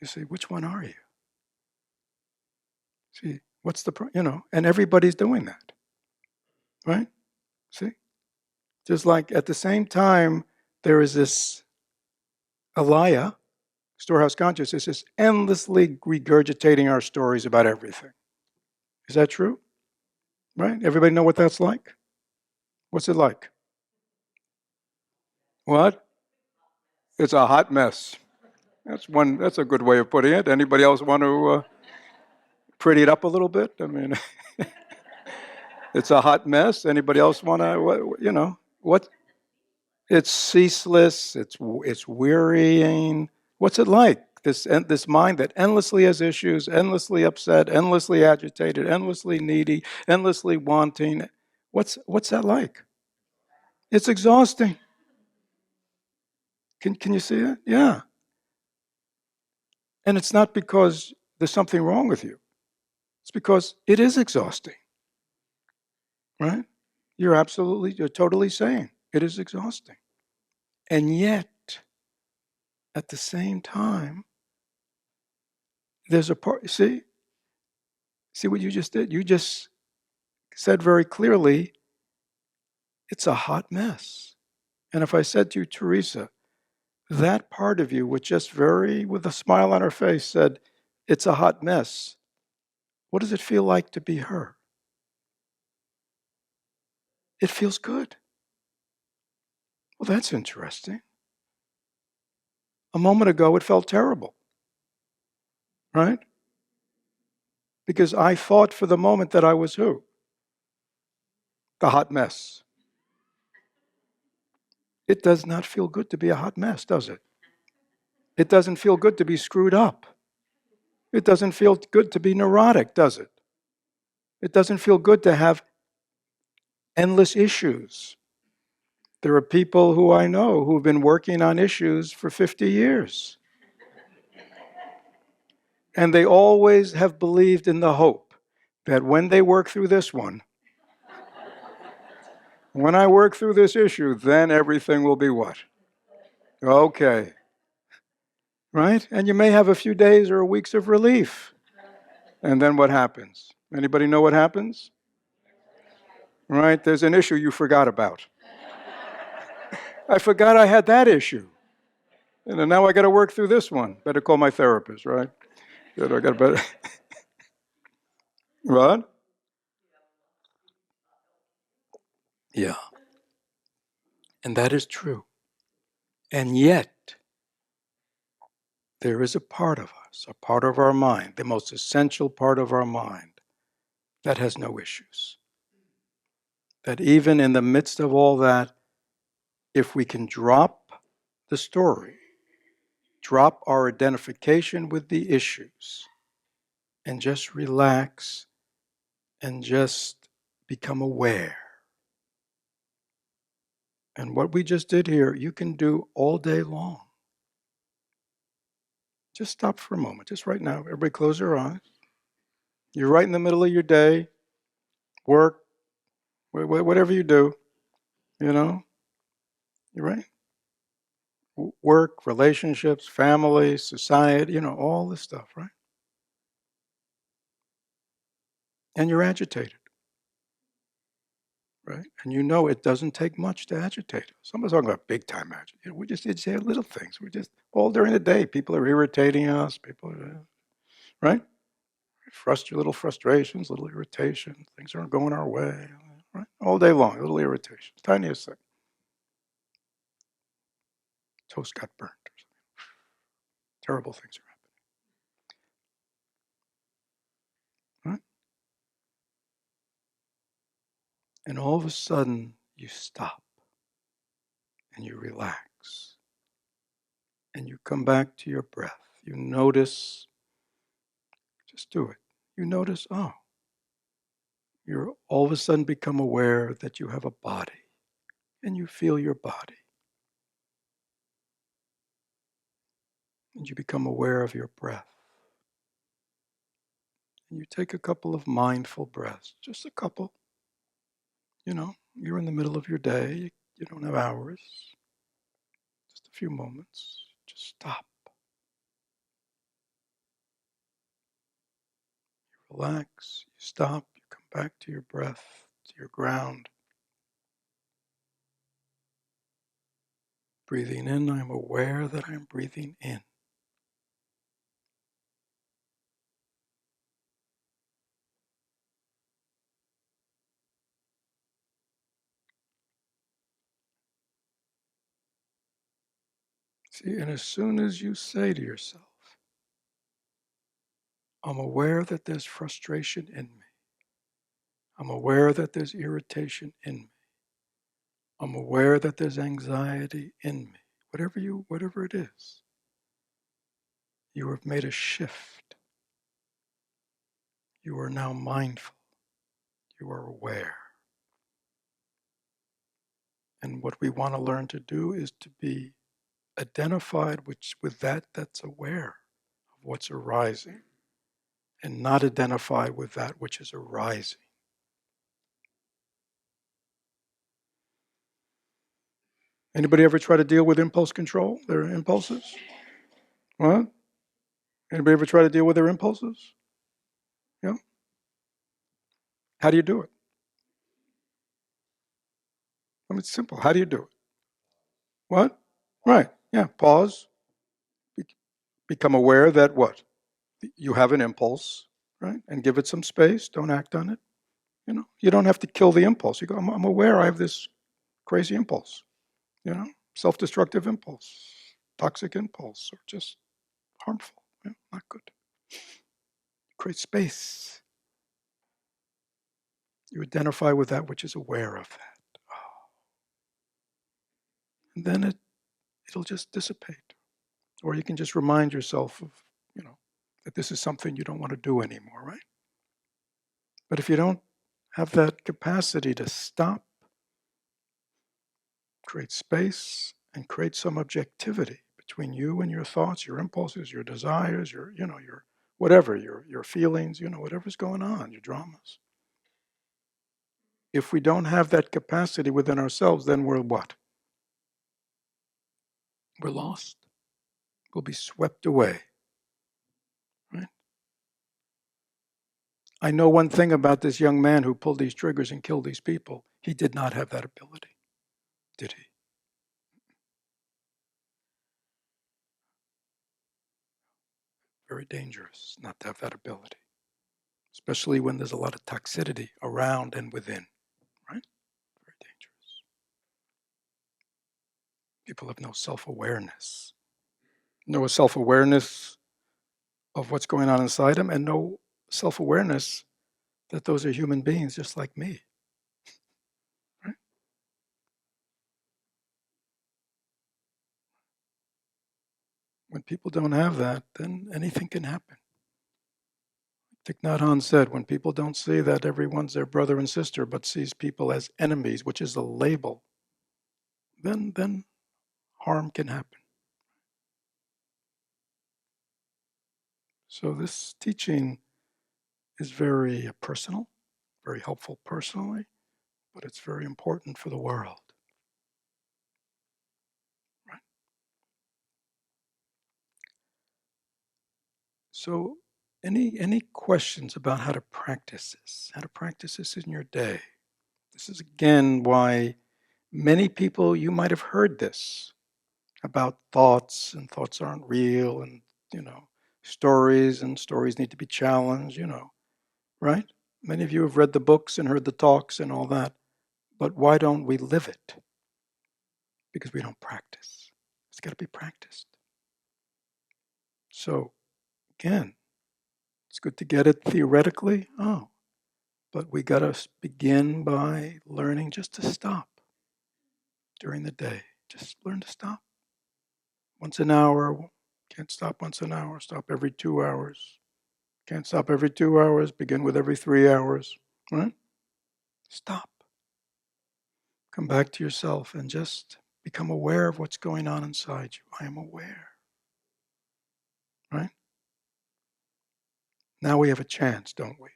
You see, which one are you? See, what's and everybody's doing that, right? See? Just like at the same time, there is this alaya, storehouse consciousness, is endlessly regurgitating our stories about everything. Is that true? Right? Everybody know what that's like? What's it like? What? It's a hot mess. That's a good way of putting it. Anybody else want to pretty it up a little bit? I mean, it's a hot mess. Anybody else want to, what? It's ceaseless. It's wearying. What's it like? This mind that endlessly has issues, endlessly upset, endlessly agitated, endlessly needy, endlessly wanting. What's that like? It's exhausting. Can you see it? Yeah. And it's not because there's something wrong with you. It's because it is exhausting. Right? You're totally sane. It is exhausting. And yet, at the same time, there's a part, see, See what you just did? You just said very clearly, it's a hot mess. And if I said to you, Teresa, that part of you, which just with a smile on her face, said, it's a hot mess, what does it feel like to be her? It feels good. Well, that's interesting. A moment ago, it felt terrible, right? Because I thought for the moment that I was who? The hot mess. It does not feel good to be a hot mess, does it? It doesn't feel good to be screwed up. It doesn't feel good to be neurotic, does it? It doesn't feel good to have endless issues. There are people who I know who've been working on issues for 50 years. And they always have believed in the hope that when they work through this one, when I work through this issue, then everything will be what? Okay. Right? And you may have a few days or weeks of relief. And then what happens? Anybody know what happens? Right? There's an issue you forgot about. I forgot I had that issue. And then now I got to work through this one. Better call my therapist, right? I got to better. What? Yeah. And that is true. And yet, there is a part of us, a part of our mind, the most essential part of our mind, that has no issues. That even in the midst of all that, if we can drop the story, drop our identification with the issues, and just relax and just become aware. And what we just did here, you can do all day long. Just stop for a moment, just right now. Everybody close their eyes. You're right in the middle of your day, work, whatever you do, you're right. Work, relationships, family, society, all this stuff, right? And you're agitated, right? And it doesn't take much to agitate us. Somebody's talking about big time agitation. We just say little things. We just, all during the day, people are irritating us, right? Little frustrations, little irritations, things aren't going our way, right? All day long, little irritations, tiniest thing. Toast got burnt. Terrible things are happening, right? And all of a sudden, you stop and you relax and you come back to your breath. You notice, just do it. You notice, you're all of a sudden become aware that you have a body and you feel your body. And you become aware of your breath. And you take a couple of mindful breaths, just a couple. You're in the middle of your day, you don't have hours, just a few moments. Just stop. You relax, you stop, you come back to your breath, to your ground. Breathing in, I'm aware that I'm breathing in. See, and as soon as you say to yourself, I'm aware that there's frustration in me. I'm aware that there's irritation in me. I'm aware that there's anxiety in me. Whatever it is, you have made a shift. You are now mindful. You are aware. And what we want to learn to do is to be identified with that's aware of what's arising, and not identified with that which is arising. Anybody ever try to deal with impulse control, their impulses? What? Anybody ever try to deal with their impulses? Yeah? How do you do it? I mean, it's simple. How do you do it? What? Right. Yeah. Pause. Become aware that what? You have an impulse, right? And give it some space. Don't act on it. You don't have to kill the impulse. You go, I'm aware I have this crazy impulse, self-destructive impulse, toxic impulse, or just harmful, not good. Create space. You identify with that which is aware of that. And then it'll just dissipate. Or you can just remind yourself of, that this is something you don't want to do anymore, right? But if you don't have that capacity to stop, create space, and create some objectivity between you and your thoughts, your impulses, your desires, your whatever, your feelings, whatever's going on, your dramas. If we don't have that capacity within ourselves, then we're what? We're lost. We'll be swept away. Right? I know one thing about this young man who pulled these triggers and killed these people. He did not have that ability, did he? Very dangerous not to have that ability, especially when there's a lot of toxicity around and within, right? Very dangerous. People have no self-awareness. No self-awareness of what's going on inside them, and no self-awareness that those are human beings just like me. Right? When people don't have that, then anything can happen. Thich Nhat Hanh said, when people don't see that everyone's their brother and sister, but sees people as enemies, which is a label, then harm can happen. So this teaching is very personal, very helpful personally, but it's very important for the world. Right? So any questions about how to practice this? How to practice this in your day? This is again why many people, you might have heard this about thoughts, and thoughts aren't real, and stories, and stories need to be challenged, right? Many of you have read the books and heard the talks and all that, but why don't we live it? Because we don't practice. It's got to be practiced. So again, it's good to get it theoretically, but we got to begin by learning just to stop during the day. Just learn to stop. Once an hour, can't stop once an hour, stop every 2 hours. Can't stop every 2 hours, begin with every 3 hours, right? Stop. Come back to yourself and just become aware of what's going on inside you. I am aware, right? Now we have a chance, don't we,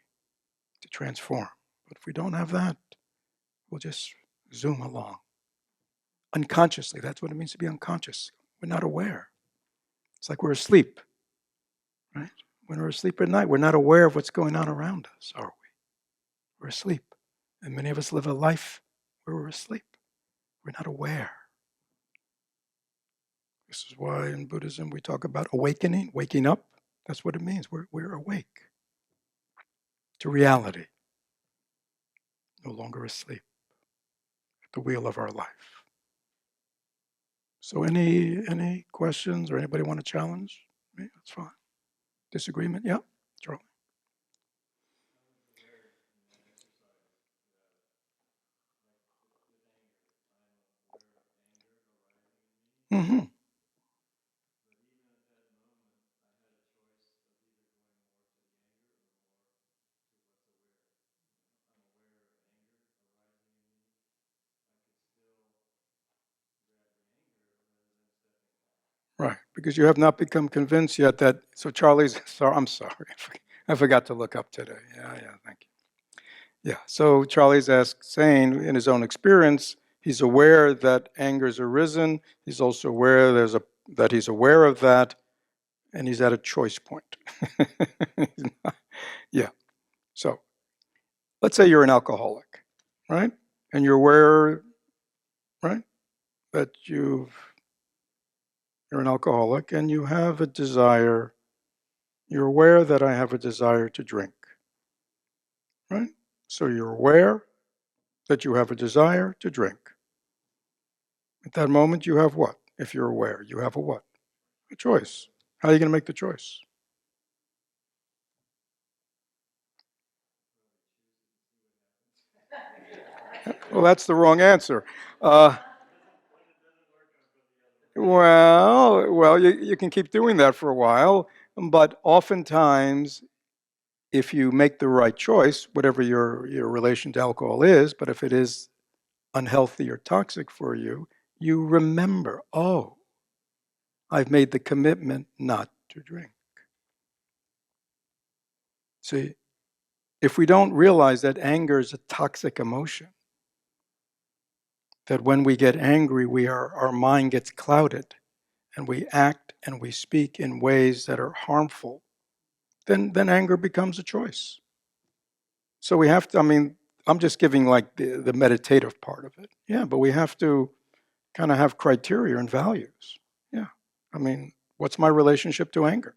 to transform. But if we don't have that, we'll just zoom along. Unconsciously, that's what it means to be unconscious. We're not aware. It's like we're asleep, right? When we're asleep at night, we're not aware of what's going on around us, are we? We're asleep. And many of us live a life where we're asleep. We're not aware. This is why in Buddhism we talk about awakening, waking up. That's what it means. We're awake to reality, no longer asleep at the wheel of our life. So any questions or anybody want to challenge me? That's fine. Disagreement? Yeah, Charlie. Mm-hmm. Right, because you have not become convinced yet that. So Charlie's. Sorry, I'm sorry. I forgot to look up today. Yeah. Thank you. Yeah. So Charlie's saying in his own experience, he's aware that anger's arisen. He's also aware that he's aware of that, and he's at a choice point. Yeah. So let's say you're an alcoholic, right? And you're aware, right, that you're an alcoholic and you have a desire. You're aware that I have a desire to drink, right? So you're aware that you have a desire to drink. At that moment, you have what? If you're aware, you have a what? A choice. How are you going to make the choice? Well, that's the wrong answer. Uh, you can keep doing that for a while, but oftentimes, if you make the right choice, whatever your relation to alcohol is, but if it is unhealthy or toxic for you, you remember, oh, I've made the commitment not to drink. See, if we don't realize that anger is a toxic emotion, that when we get angry, our mind gets clouded and we act and we speak in ways that are harmful, then anger becomes a choice. So we have to, I'm just giving like the meditative part of it. Yeah, but we have to kind of have criteria and values. Yeah. What's my relationship to anger?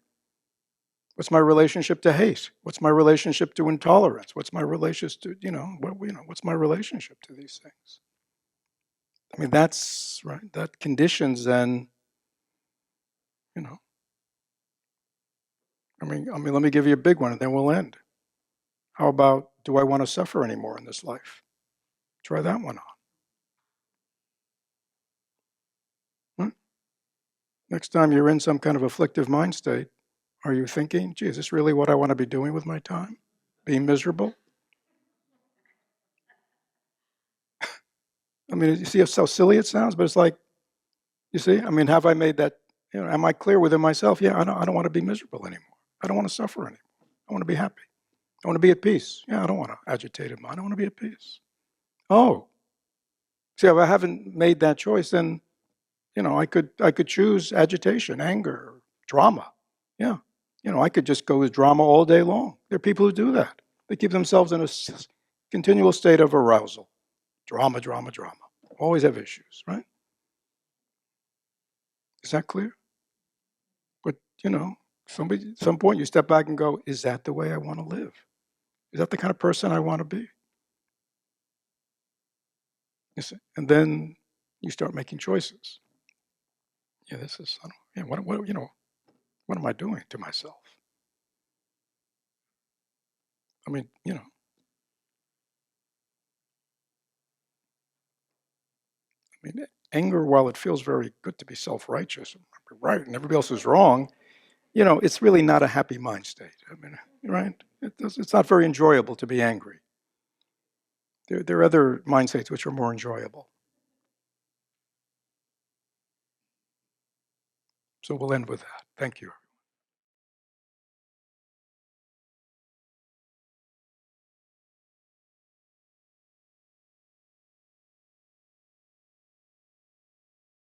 What's my relationship to hate? What's my relationship to intolerance? What's my relationship to, what's my relationship to these things? That's right. That conditions then, you know, let me give you a big one and then we'll end. How about, do I want to suffer anymore in this life? Try that one on. Huh? Next time you're in some kind of afflictive mind state, are you thinking, gee, is this really what I want to be doing with my time? Being miserable? You see how silly it sounds, but it's like, you see, have I made that, am I clear within myself? Yeah, I don't want to be miserable anymore. I don't want to suffer anymore. I want to be happy. I want to be at peace. Yeah, I don't want to agitate in mind. I want to be at peace. Oh, see, if I haven't made that choice, then, I could choose agitation, anger, drama. Yeah. I could just go with drama all day long. There are people who do that. They keep themselves in a continual state of arousal. Drama, drama, drama. Always have issues, right? Is that clear? But, at some point you step back and go, is that the way I want to live? Is that the kind of person I want to be? You see? And then you start making choices. Yeah, this is, I don't, yeah, what am I doing to myself? I mean, you know, Anger, while it feels very good to be self-righteous, right, and everybody else is wrong, it's really not a happy mind state. Right? It's not very enjoyable to be angry. There are other mind states which are more enjoyable. So we'll end with that. Thank you.